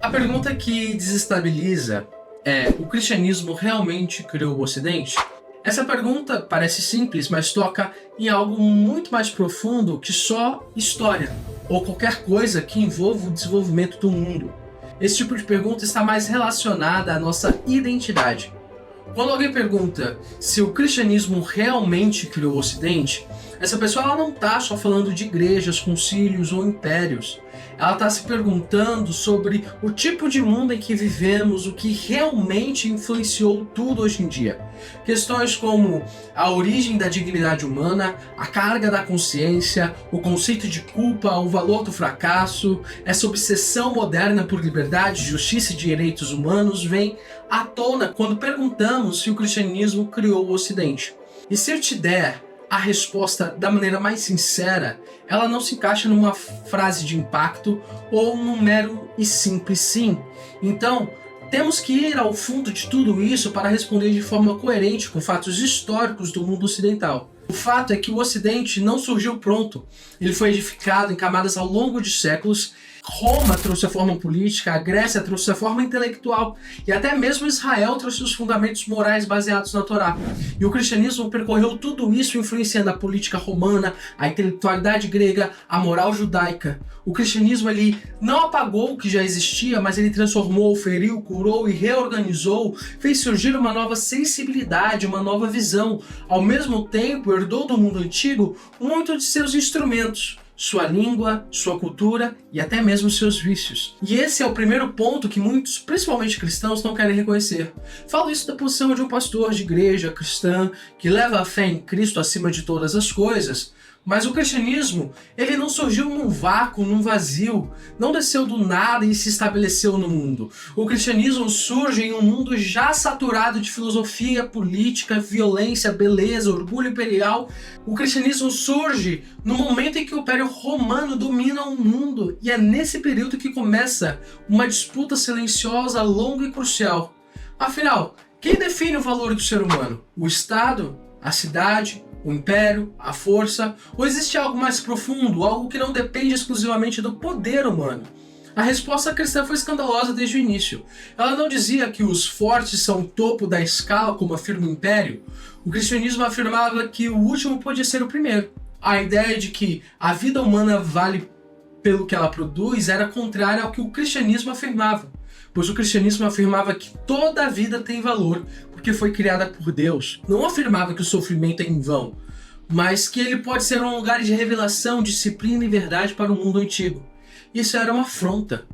A pergunta que desestabiliza é: o cristianismo realmente criou o Ocidente? Essa pergunta parece simples, mas toca em algo muito mais profundo que só história, ou qualquer coisa que envolva o desenvolvimento do mundo. Esse tipo de pergunta está mais relacionada à nossa identidade. Quando alguém pergunta se o cristianismo realmente criou o Ocidente, essa pessoa ela não está só falando de igrejas, concílios ou impérios. Ela está se perguntando sobre o tipo de mundo em que vivemos, o que realmente influenciou tudo hoje em dia. Questões como a origem da dignidade humana, a carga da consciência, o conceito de culpa, o valor do fracasso, essa obsessão moderna por liberdade, justiça e direitos humanos vem à tona quando perguntamos se o cristianismo criou o Ocidente. E se eu te der a resposta da maneira mais sincera, ela não se encaixa numa frase de impacto ou num mero e simples sim. Então, temos que ir ao fundo de tudo isso para responder de forma coerente com fatos históricos do mundo ocidental. O fato é que o Ocidente não surgiu pronto. Ele foi edificado em camadas ao longo de séculos. Roma trouxe a forma política, a Grécia trouxe a forma intelectual e até mesmo Israel trouxe os fundamentos morais baseados na Torá. E o cristianismo percorreu tudo isso influenciando a política romana, a intelectualidade grega, a moral judaica. O cristianismo ele não apagou o que já existia, mas ele transformou, feriu, curou e reorganizou, fez surgir uma nova sensibilidade, uma nova visão. Ao mesmo tempo, herdou do mundo antigo muito de seus instrumentos, sua língua, sua cultura e até mesmo seus vícios. E esse é o primeiro ponto que muitos, principalmente cristãos, não querem reconhecer. Falo isso da posição de um pastor de igreja cristã que leva a fé em Cristo acima de todas as coisas. Mas o cristianismo, ele não surgiu num vácuo, num vazio, não desceu do nada e se estabeleceu no mundo. O cristianismo surge em um mundo já saturado de filosofia, política, violência, beleza, orgulho imperial. O cristianismo surge no momento em que o Império Romano domina o mundo, e é nesse período que começa uma disputa silenciosa, longa e crucial. Afinal, quem define o valor do ser humano? O Estado? A cidade? O império, a força, ou existe algo mais profundo, algo que não depende exclusivamente do poder humano? A resposta cristã foi escandalosa desde o início. Ela não dizia que os fortes são o topo da escala, como afirma o império. O cristianismo afirmava que o último podia ser o primeiro. A ideia de que a vida humana vale pelo que ela produz era contrária ao que o cristianismo afirmava, pois o cristianismo afirmava que toda a vida tem valor porque foi criada por Deus. Não afirmava que o sofrimento é em vão, mas que ele pode ser um lugar de revelação, disciplina e verdade para o mundo antigo. Isso era uma afronta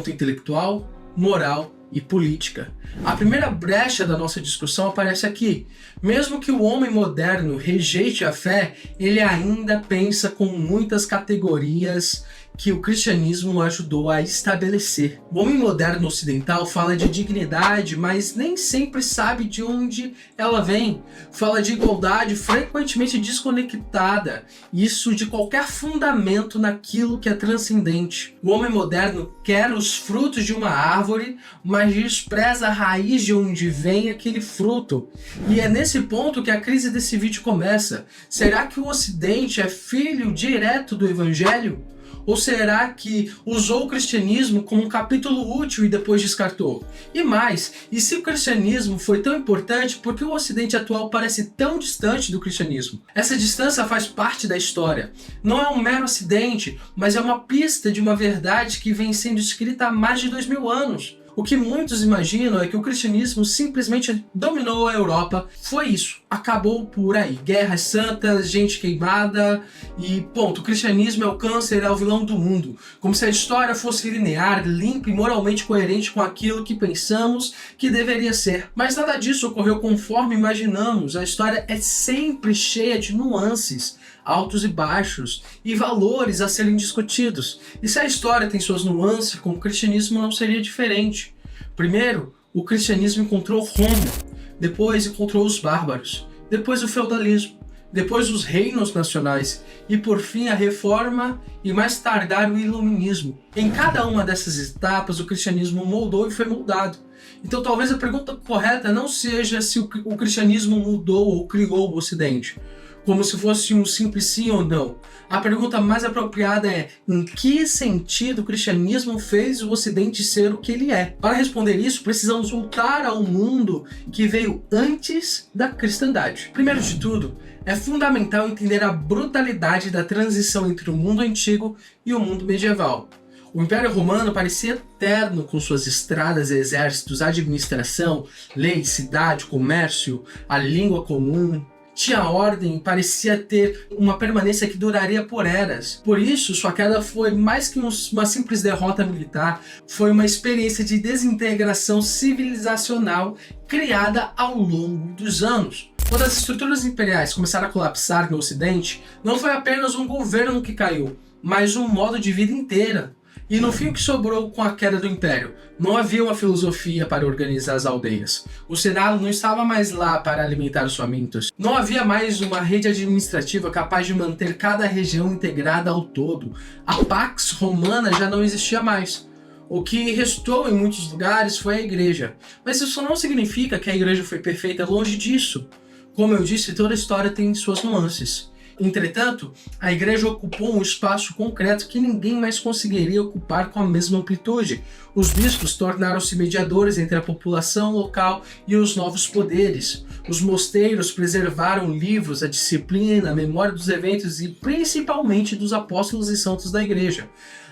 intelectual, moral e política. A primeira brecha da nossa discussão aparece aqui. Mesmo que o homem moderno rejeite a fé, ele ainda pensa com muitas categorias que o cristianismo ajudou a estabelecer. O homem moderno ocidental fala de dignidade, mas nem sempre sabe de onde ela vem. Fala de igualdade frequentemente desconectada, isso de qualquer fundamento naquilo que é transcendente. O homem moderno quer os frutos de uma árvore, mas despreza a raiz de onde vem aquele fruto. E é nesse ponto que a crise desse vídeo começa. Será que o Ocidente é filho direto do Evangelho? Ou será que usou o cristianismo como um capítulo útil e depois descartou? E mais, e se o cristianismo foi tão importante, por que o Ocidente atual parece tão distante do cristianismo? Essa distância faz parte da história. Não é um mero acidente, mas é uma pista de uma verdade que vem sendo escrita há mais de 2000 anos. O que muitos imaginam é que o cristianismo simplesmente dominou a Europa. Foi isso. Acabou por aí. Guerras santas, gente queimada e ponto. O cristianismo é o câncer, é o vilão do mundo. Como se a história fosse linear, limpa e moralmente coerente com aquilo que pensamos que deveria ser. Mas nada disso ocorreu conforme imaginamos. A história é sempre cheia de nuances, altos e baixos, e valores a serem discutidos. E se a história tem suas nuances, com o cristianismo não seria diferente. Primeiro, o cristianismo encontrou Roma, depois encontrou os bárbaros, depois o feudalismo, depois os reinos nacionais e por fim a reforma e mais tardar o iluminismo. Em cada uma dessas etapas o cristianismo moldou e foi moldado. Então talvez a pergunta correta não seja se o cristianismo mudou ou criou o Ocidente. como se fosse um simples sim ou não. A pergunta mais apropriada é: em que sentido o cristianismo fez o Ocidente ser o que ele é? Para responder isso, precisamos voltar ao mundo que veio antes da cristandade. Primeiro de tudo, é fundamental entender a brutalidade da transição entre o mundo antigo e o mundo medieval. O Império Romano parecia eterno com suas estradas, exércitos, administração, lei, cidade, comércio, a língua comum. Tinha ordem e parecia ter uma permanência que duraria por eras. Por isso, sua queda foi mais que uma simples derrota militar, foi uma experiência de desintegração civilizacional criada ao longo dos anos. Quando as estruturas imperiais começaram a colapsar no Ocidente, não foi apenas um governo que caiu, mas um modo de vida inteira. E no fim, o que sobrou com a queda do Império? Não havia uma filosofia para organizar as aldeias. O Senado não estava mais lá para alimentar os famintos. Não havia mais uma rede administrativa capaz de manter cada região integrada ao todo. A Pax Romana já não existia mais. O que restou em muitos lugares foi a igreja. Mas isso não significa que a igreja foi perfeita, longe disso. Como eu disse, toda história tem suas nuances. Entretanto, a igreja ocupou um espaço concreto que ninguém mais conseguiria ocupar com a mesma amplitude. Os bispos tornaram-se mediadores entre a população local e os novos poderes. Os mosteiros preservaram livros, a disciplina, a memória dos eventos e principalmente dos apóstolos e santos da igreja.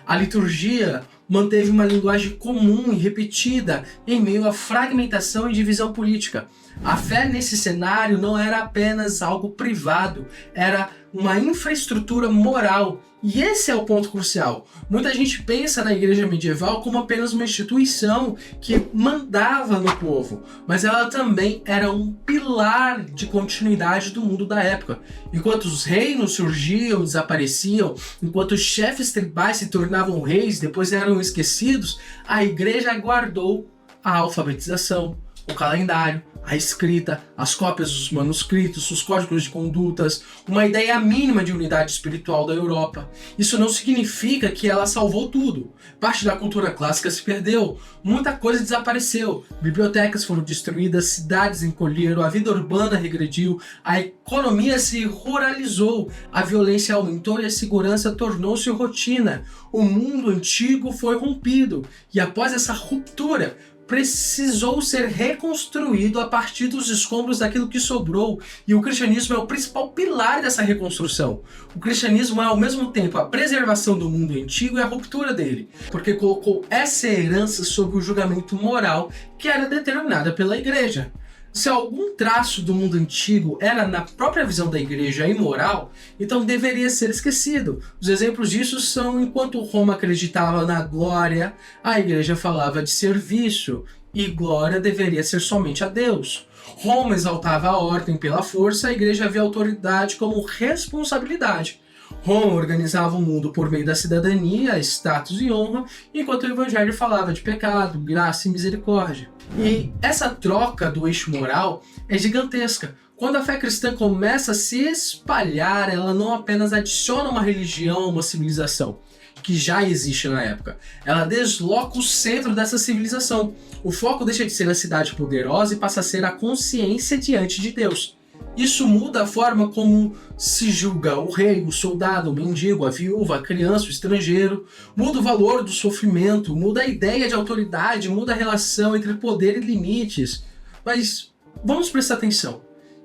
A liturgia manteve uma linguagem comum e repetida em meio à fragmentação e divisão política. A fé nesse cenário não era apenas algo privado, era uma infraestrutura moral. E esse é o ponto crucial. Muita gente pensa na igreja medieval como apenas uma instituição que mandava no povo, mas ela também era um pilar de continuidade do mundo da época. Enquanto os reinos surgiam, desapareciam, enquanto os chefes tribais se tornavam reis, depois eram esquecidos, a igreja guardou a alfabetização, o calendário, a escrita, as cópias dos manuscritos, os códigos de condutas, uma ideia mínima de unidade espiritual da Europa. Isso não significa que ela salvou tudo. Parte da cultura clássica se perdeu, muita coisa desapareceu, bibliotecas foram destruídas, cidades encolheram, a vida urbana regrediu, a economia se ruralizou, a violência aumentou e a segurança tornou-se rotina. O mundo antigo foi rompido e após essa ruptura, precisou ser reconstruído a partir dos escombros daquilo que sobrou, e o cristianismo é o principal pilar dessa reconstrução. O cristianismo é ao mesmo tempo a preservação do mundo antigo e a ruptura dele, porque colocou essa herança sob o julgamento moral que era determinada pela igreja. Se algum traço do mundo antigo era, na própria visão da igreja, imoral, então deveria ser esquecido. Os exemplos disso são enquanto Roma acreditava na glória, a igreja falava de serviço, e glória deveria ser somente a Deus. Roma exaltava a ordem pela força, a igreja via a autoridade como responsabilidade. Roma organizava o mundo por meio da cidadania, status e honra, enquanto o evangelho falava de pecado, graça e misericórdia. E essa troca do eixo moral é gigantesca. Quando a fé cristã começa a se espalhar, ela não apenas adiciona uma religião a uma civilização que já existe na época, ela desloca o centro dessa civilização. O foco deixa de ser a cidade poderosa e passa a ser a consciência diante de Deus. Isso muda a forma como se julga o rei, o soldado, o mendigo, a viúva, a criança, o estrangeiro. Muda o valor do sofrimento, muda a ideia de autoridade, muda a relação entre poder e limites. Mas vamos prestar atenção.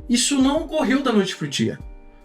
Isso não ocorreu da noite para o dia.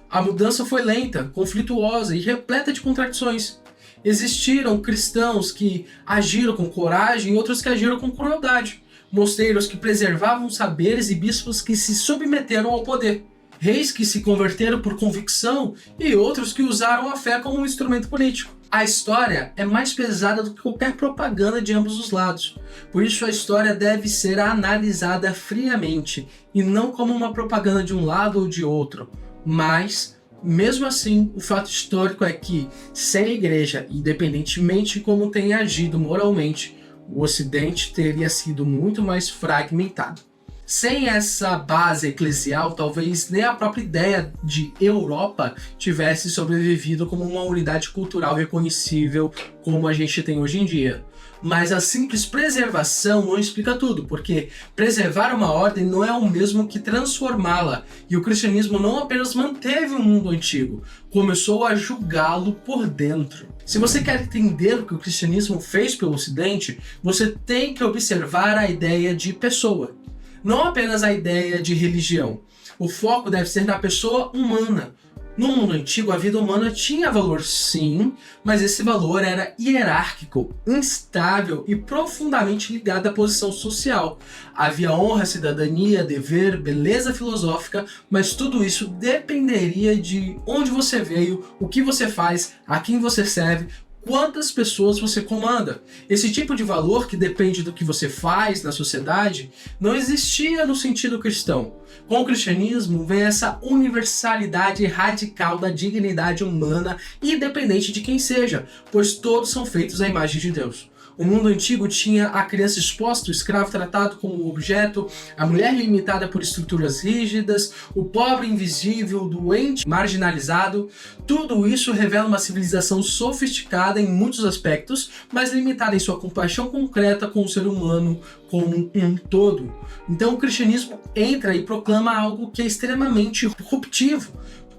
A mudança foi lenta, conflituosa e repleta de contradições. Existiram cristãos que agiram com coragem e outros que agiram com crueldade. Mosteiros que preservavam saberes e bispos que se submeteram ao poder. Reis que se converteram por convicção e outros que usaram a fé como um instrumento político. A história é mais pesada do que qualquer propaganda de ambos os lados. Por isso a história deve ser analisada friamente e não como uma propaganda de um lado ou de outro. Mas, mesmo assim, o fato histórico é que, sem a igreja, independentemente de como tenha agido moralmente, o Ocidente teria sido muito mais fragmentado. Sem essa base eclesial, talvez nem a própria ideia de Europa tivesse sobrevivido como uma unidade cultural reconhecível como a gente tem hoje em dia. Mas a simples preservação não explica tudo, porque preservar uma ordem não é o mesmo que transformá-la. E o cristianismo não apenas manteve o mundo antigo, começou a julgá-lo por dentro. Se você quer entender o que o cristianismo fez pelo Ocidente, você tem que observar a ideia de pessoa, não apenas a ideia de religião. O foco deve ser na pessoa humana. No mundo antigo, a vida humana tinha valor sim, mas esse valor era hierárquico, instável e profundamente ligado à posição social. Havia honra, cidadania, dever, beleza filosófica, mas tudo isso dependeria de onde você veio, o que você faz, a quem você serve, quantas pessoas você comanda. Esse tipo de valor que depende do que você faz na sociedade não existia no sentido cristão. Com o cristianismo vem essa universalidade radical da dignidade humana, independente de quem seja, pois todos são feitos à imagem de Deus. O mundo antigo tinha a criança exposta, o escravo tratado como objeto, a mulher limitada por estruturas rígidas, o pobre invisível, o doente marginalizado. Tudo isso revela uma civilização sofisticada em muitos aspectos, mas limitada em sua compaixão concreta com o ser humano como um todo. Então o cristianismo entra e proclama algo que é extremamente ruptivo.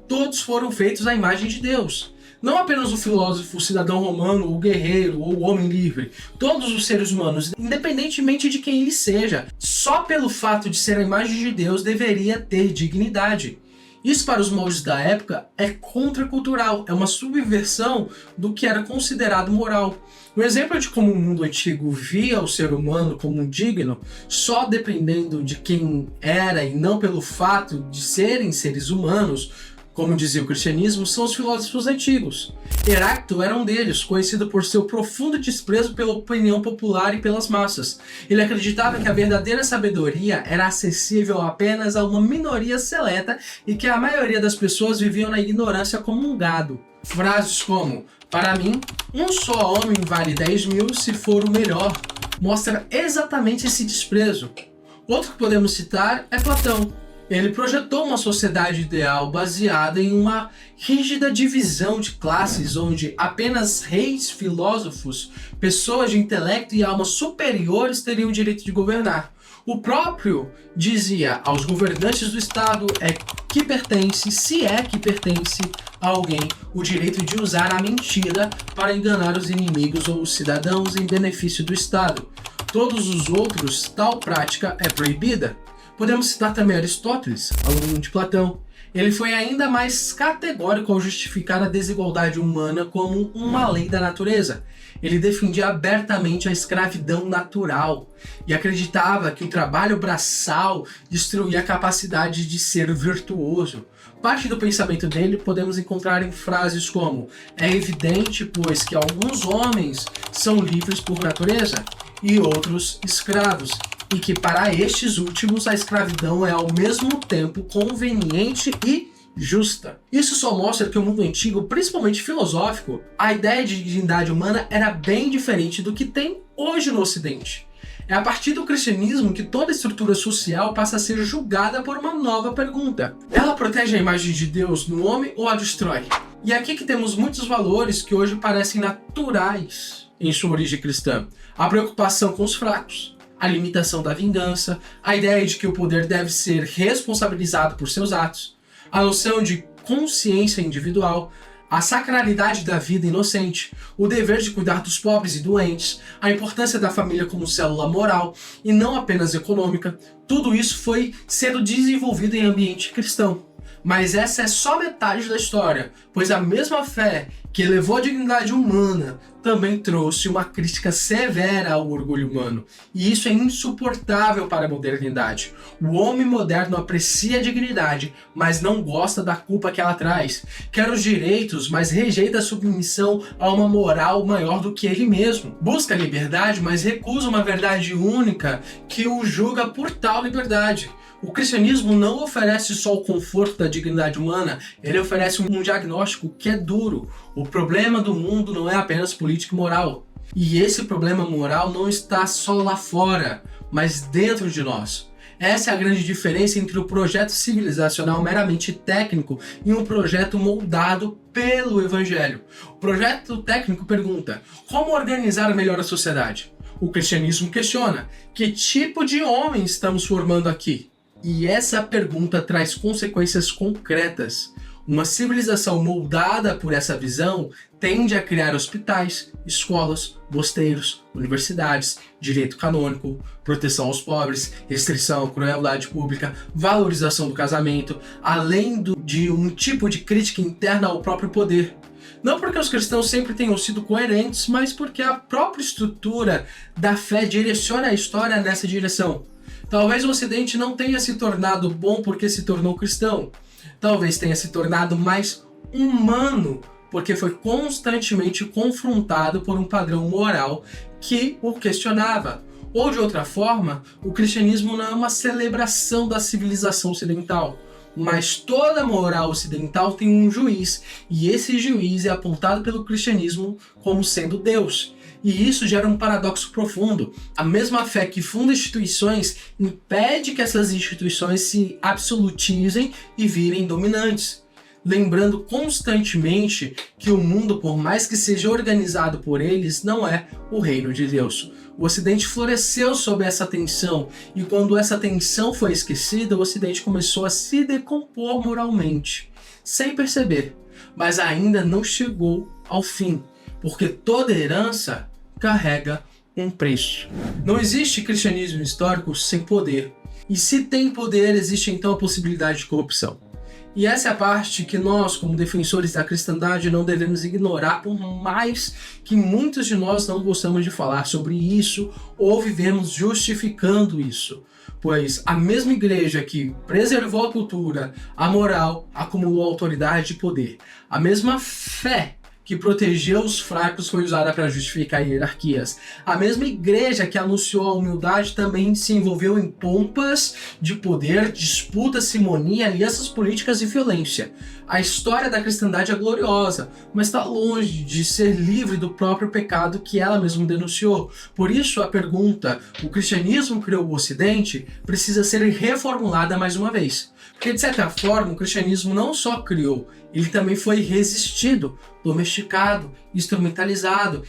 Todos foram feitos à imagem de Deus. Não apenas o filósofo, o cidadão romano, o guerreiro ou o homem livre. Todos os seres humanos, independentemente de quem ele seja, só pelo fato de ser a imagem de Deus deveria ter dignidade. Isso para os moldes da época é contracultural, é uma subversão do que era considerado moral. Um exemplo de como o mundo antigo via o ser humano como um digno, só dependendo de quem era e não pelo fato de serem seres humanos, como dizia o cristianismo, são os filósofos antigos. Heráclito era um deles, conhecido por seu profundo desprezo pela opinião popular e pelas massas. Ele acreditava que a verdadeira sabedoria era acessível apenas a uma minoria seleta e que a maioria das pessoas viviam na ignorância como um gado. Frases como, para mim, um só homem vale 10.000 se for o melhor, mostra exatamente esse desprezo. Outro que podemos citar é Platão. Ele projetou uma sociedade ideal baseada em uma rígida divisão de classes, onde apenas reis, filósofos, pessoas de intelecto e almas superiores teriam o direito de governar. O próprio dizia aos governantes do Estado que pertence, se é que pertence a alguém, o direito de usar a mentira para enganar os inimigos ou os cidadãos em benefício do Estado. Todos os outros, tal prática é proibida. Podemos citar também Aristóteles, aluno de Platão. Ele foi ainda mais categórico ao justificar a desigualdade humana como uma lei da natureza. Ele defendia abertamente a escravidão natural e acreditava que o trabalho braçal destruía a capacidade de ser virtuoso. Parte do pensamento dele podemos encontrar em frases como: é evidente, pois, que alguns homens são livres por natureza e outros escravos, e que para estes últimos a escravidão é ao mesmo tempo conveniente e justa. Isso só mostra que o mundo antigo, principalmente filosófico, a ideia de dignidade humana era bem diferente do que tem hoje no Ocidente. É a partir do cristianismo que toda estrutura social passa a ser julgada por uma nova pergunta. Ela protege a imagem de Deus no homem ou a destrói? E é aqui que temos muitos valores que hoje parecem naturais em sua origem cristã. A preocupação com os fracos, a limitação da vingança, a ideia de que o poder deve ser responsabilizado por seus atos, a noção de consciência individual, a sacralidade da vida inocente, o dever de cuidar dos pobres e doentes, a importância da família como célula moral e não apenas econômica. Tudo isso foi sendo desenvolvido em ambiente cristão. Mas essa é só metade da história, pois a mesma fé que elevou a dignidade humana também trouxe uma crítica severa ao orgulho humano. E isso é insuportável para a modernidade. O homem moderno aprecia a dignidade, mas não gosta da culpa que ela traz. Quer os direitos, mas rejeita a submissão a uma moral maior do que ele mesmo. Busca a liberdade, mas recusa uma verdade única que o julga por tal liberdade. O cristianismo não oferece só o conforto da dignidade humana, ele oferece um diagnóstico que é duro. O problema do mundo não é apenas política e moral. E esse problema moral não está só lá fora, mas dentro de nós. Essa é a grande diferença entre o projeto civilizacional meramente técnico e um projeto moldado pelo Evangelho. O projeto técnico pergunta: como organizar melhor a sociedade? O cristianismo questiona: que tipo de homem estamos formando aqui? E essa pergunta traz consequências concretas. Uma civilização moldada por essa visão tende a criar hospitais, escolas, mosteiros, universidades, direito canônico, proteção aos pobres, restrição à crueldade pública, valorização do casamento, além de um tipo de crítica interna ao próprio poder. Não porque os cristãos sempre tenham sido coerentes, mas porque a própria estrutura da fé direciona a história nessa direção. Talvez o Ocidente não tenha se tornado bom porque se tornou cristão. Talvez tenha se tornado mais humano porque foi constantemente confrontado por um padrão moral que o questionava. Ou de outra forma, o cristianismo não é uma celebração da civilização ocidental, mas toda moral ocidental tem um juiz, e esse juiz é apontado pelo cristianismo como sendo Deus. E isso gera um paradoxo profundo. A mesma fé que funda instituições impede que essas instituições se absolutizem e virem dominantes. Lembrando constantemente que o mundo, por mais que seja organizado por eles, não é o reino de Deus. O Ocidente floresceu sob essa tensão, e quando essa tensão foi esquecida, o Ocidente começou a se decompor moralmente, sem perceber, mas ainda não chegou ao fim, porque toda herança carrega um preço. Não existe cristianismo histórico sem poder, e se tem poder, existe então a possibilidade de corrupção. E essa é a parte que nós, como defensores da cristandade, não devemos ignorar, por mais que muitos de nós não gostamos de falar sobre isso ou vivemos justificando isso. Pois a mesma igreja que preservou a cultura, a moral, acumulou autoridade e poder. A mesma fé que protegeu os fracos foi usada para justificar hierarquias. A mesma igreja que anunciou a humildade também se envolveu em pompas de poder, disputa, simonia, alianças políticas e violência. A história da cristandade é gloriosa, mas está longe de ser livre do próprio pecado que ela mesma denunciou. Por isso a pergunta: o cristianismo criou o Ocidente? Precisa ser reformulada mais uma vez. Porque de certa forma o cristianismo não só criou, ele também foi resistido, domesticado, instrumentalizado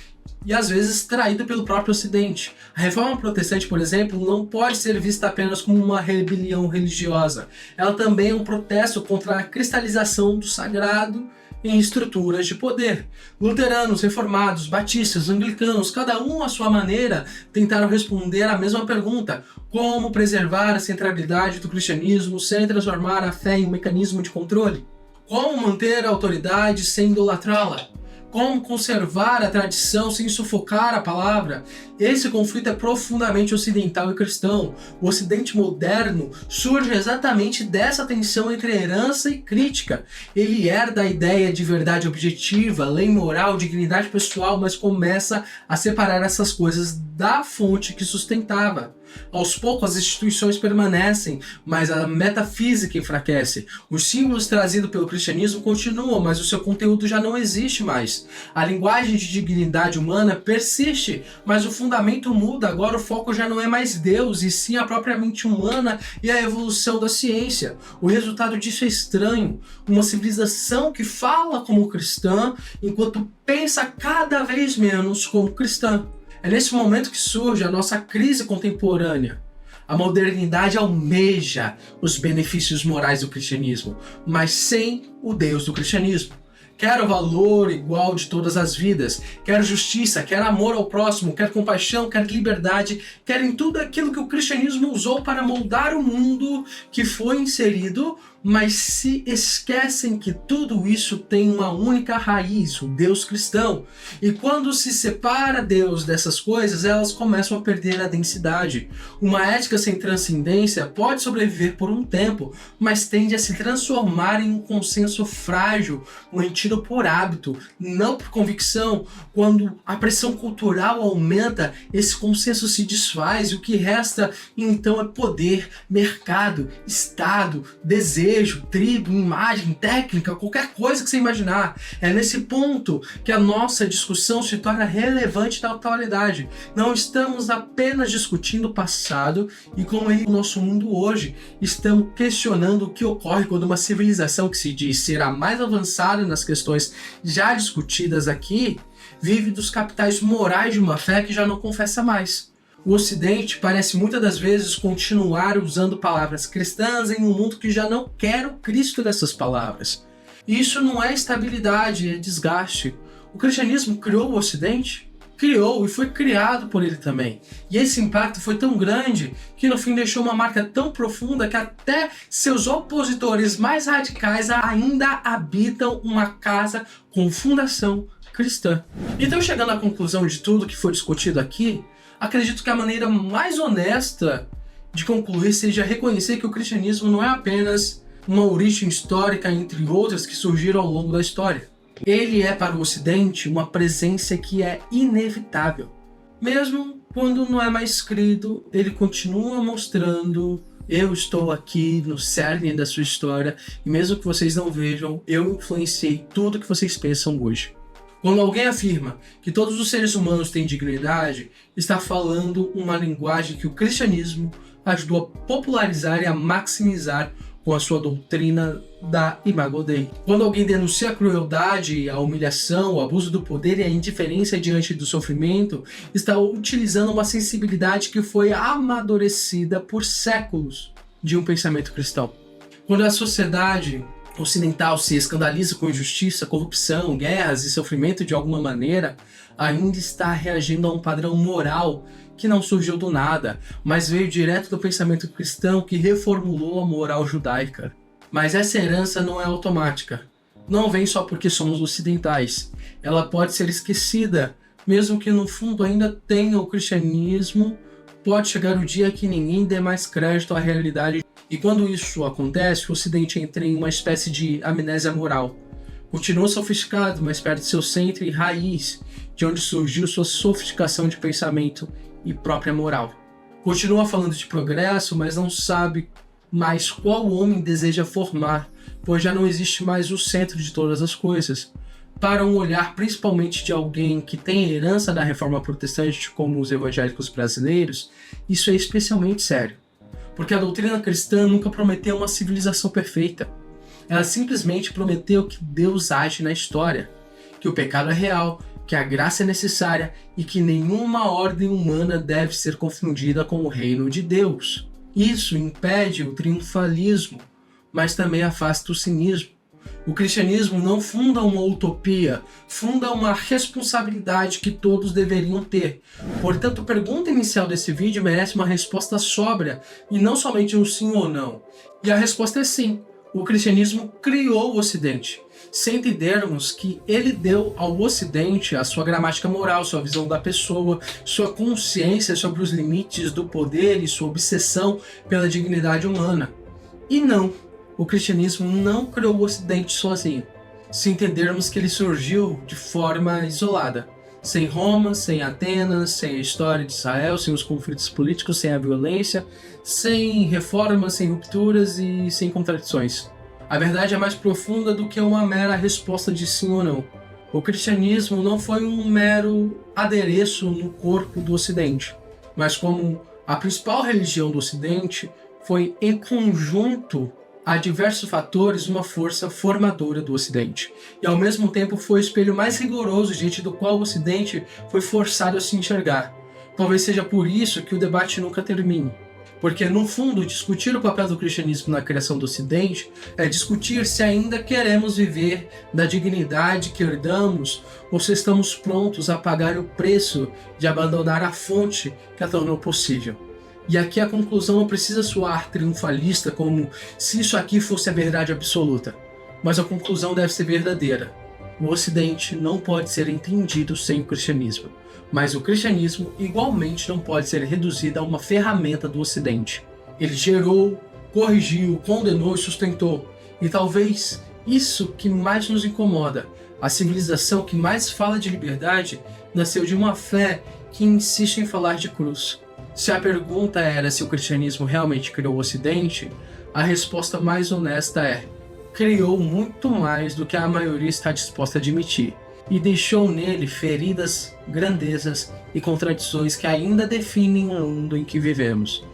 e às vezes traído pelo próprio Ocidente. A reforma protestante, por exemplo, não pode ser vista apenas como uma rebelião religiosa. Ela também é um protesto contra a cristalização do sagrado em estruturas de poder. Luteranos, reformados, batistas, anglicanos, cada um à sua maneira, tentaram responder à mesma pergunta: como preservar a centralidade do cristianismo sem transformar a fé em um mecanismo de controle? Como manter a autoridade sem idolatrá-la? Como conservar a tradição sem sufocar a palavra? Esse conflito é profundamente ocidental e cristão. O Ocidente moderno surge exatamente dessa tensão entre herança e crítica. Ele herda a ideia de verdade objetiva, lei moral, dignidade pessoal, mas começa a separar essas coisas da fonte que sustentava. Aos poucos as instituições permanecem, mas a metafísica enfraquece. Os símbolos trazidos pelo cristianismo continuam, mas o seu conteúdo já não existe mais. A linguagem de dignidade humana persiste, mas o fundamento muda. Agora o foco já não é mais Deus, e sim a própria mente humana e a evolução da ciência. O resultado disso é estranho. Uma civilização que fala como cristã, enquanto pensa cada vez menos como cristã. É nesse momento que surge a nossa crise contemporânea. A modernidade almeja os benefícios morais do cristianismo, mas sem o Deus do cristianismo. Quer o valor igual de todas as vidas, quer justiça, quer amor ao próximo, quer compaixão, quer liberdade, querem tudo aquilo que o cristianismo usou para moldar o mundo que foi inserido, mas se esquecem que tudo isso tem uma única raiz, o Deus cristão. E quando se separa Deus dessas coisas, elas começam a perder a densidade. Uma ética sem transcendência pode sobreviver por um tempo, mas tende a se transformar em um consenso frágil, mantido por hábito, não por convicção. Quando a pressão cultural aumenta, esse consenso se desfaz e o que resta então é poder, mercado, Estado, desejo, tribo, imagem, técnica, qualquer coisa que você imaginar. É nesse ponto que a nossa discussão se torna relevante na atualidade. Não estamos apenas discutindo o passado e como é o nosso mundo hoje. Estamos questionando o que ocorre quando uma civilização que se diz ser a mais avançada nas questões questões já discutidas aqui, vive dos capitais morais de uma fé que já não confessa mais. O Ocidente parece muitas das vezes continuar usando palavras cristãs em um mundo que já não quer o Cristo dessas palavras. E isso não é estabilidade, é desgaste. O cristianismo criou o Ocidente? Criou e foi criado por ele também. E esse impacto foi tão grande que no fim deixou uma marca tão profunda que até seus opositores mais radicais ainda habitam uma casa com fundação cristã. Então, chegando à conclusão de tudo que foi discutido aqui, acredito que a maneira mais honesta de concluir seja reconhecer que o cristianismo não é apenas uma origem histórica entre outras que surgiram ao longo da história. Ele é para o Ocidente uma presença que é inevitável. Mesmo quando não é mais escrito, ele continua mostrando: eu estou aqui no cerne da sua história e mesmo que vocês não vejam, eu influenciei tudo que vocês pensam hoje. Quando alguém afirma que todos os seres humanos têm dignidade, está falando uma linguagem que o cristianismo ajudou a popularizar e a maximizar com a sua doutrina da Imago Dei. Quando alguém denuncia a crueldade, a humilhação, o abuso do poder e a indiferença diante do sofrimento, está utilizando uma sensibilidade que foi amadurecida por séculos de um pensamento cristão. Quando a sociedade ocidental se escandaliza com injustiça, corrupção, guerras e sofrimento de alguma maneira, ainda está reagindo a um padrão moral que não surgiu do nada, mas veio direto do pensamento cristão que reformulou a moral judaica. Mas essa herança não é automática. Não vem só porque somos ocidentais. Ela pode ser esquecida, mesmo que no fundo ainda tenha o cristianismo. Pode chegar o dia que ninguém dê mais crédito à realidade. E quando isso acontece, o Ocidente entra em uma espécie de amnésia moral. Continua sofisticado, mas perde seu centro e raiz, de onde surgiu sua sofisticação de pensamento e própria moral. Continua falando de progresso, mas não sabe mais qual homem deseja formar, pois já não existe mais o centro de todas as coisas. Para um olhar principalmente de alguém que tem herança da reforma protestante, como os evangélicos brasileiros, isso é especialmente sério. Porque a doutrina cristã nunca prometeu uma civilização perfeita. Ela simplesmente prometeu que Deus age na história, que o pecado é real, que a graça é necessária e que nenhuma ordem humana deve ser confundida com o reino de Deus. Isso impede o triunfalismo, mas também afasta o cinismo. O cristianismo não funda uma utopia, funda uma responsabilidade que todos deveriam ter. Portanto, a pergunta inicial desse vídeo merece uma resposta sóbria e não somente um sim ou não. E a resposta é sim. O cristianismo criou o Ocidente. Se entendermos que ele deu ao Ocidente a sua gramática moral, sua visão da pessoa, sua consciência sobre os limites do poder e sua obsessão pela dignidade humana. E não, o cristianismo não criou o Ocidente sozinho. Se entendermos que ele surgiu de forma isolada, sem Roma, sem Atenas, sem a história de Israel, sem os conflitos políticos, sem a violência, sem reformas, sem rupturas e sem contradições. A verdade é mais profunda do que uma mera resposta de sim ou não. O cristianismo não foi um mero adereço no corpo do Ocidente, mas como a principal religião do Ocidente, foi em conjunto a diversos fatores uma força formadora do Ocidente. E ao mesmo tempo foi o espelho mais rigoroso diante do qual o Ocidente foi forçado a se enxergar. Talvez seja por isso que o debate nunca termine. Porque, no fundo, discutir o papel do cristianismo na criação do Ocidente é discutir se ainda queremos viver da dignidade que herdamos ou se estamos prontos a pagar o preço de abandonar a fonte que a tornou possível. E aqui a conclusão não precisa soar triunfalista como se isso aqui fosse a verdade absoluta, mas a conclusão deve ser verdadeira. O Ocidente não pode ser entendido sem o cristianismo, mas o cristianismo igualmente não pode ser reduzido a uma ferramenta do Ocidente. Ele gerou, corrigiu, condenou e sustentou. E talvez isso que mais nos incomoda, a civilização que mais fala de liberdade, nasceu de uma fé que insiste em falar de cruz. Se a pergunta era se o cristianismo realmente criou o Ocidente, a resposta mais honesta é: criou muito mais do que a maioria está disposta a admitir, e deixou nele feridas, grandezas e contradições que ainda definem o mundo em que vivemos.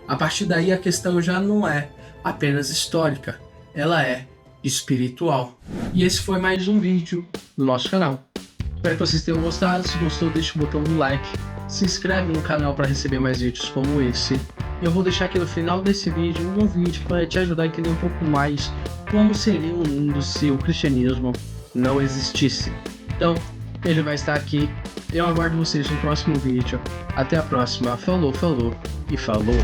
A partir daí a questão já não é apenas histórica, ela é espiritual. E esse foi mais um vídeo do nosso canal. Espero que vocês tenham gostado. Se gostou, deixa o botão do like. Se inscreve no canal para receber mais vídeos como esse. Eu vou deixar aqui no final desse vídeo um vídeo para te ajudar a entender um pouco mais como seria o mundo se o cristianismo não existisse. Então, ele vai estar aqui. Eu aguardo vocês no próximo vídeo. Até a próxima. Falou, falou e falou.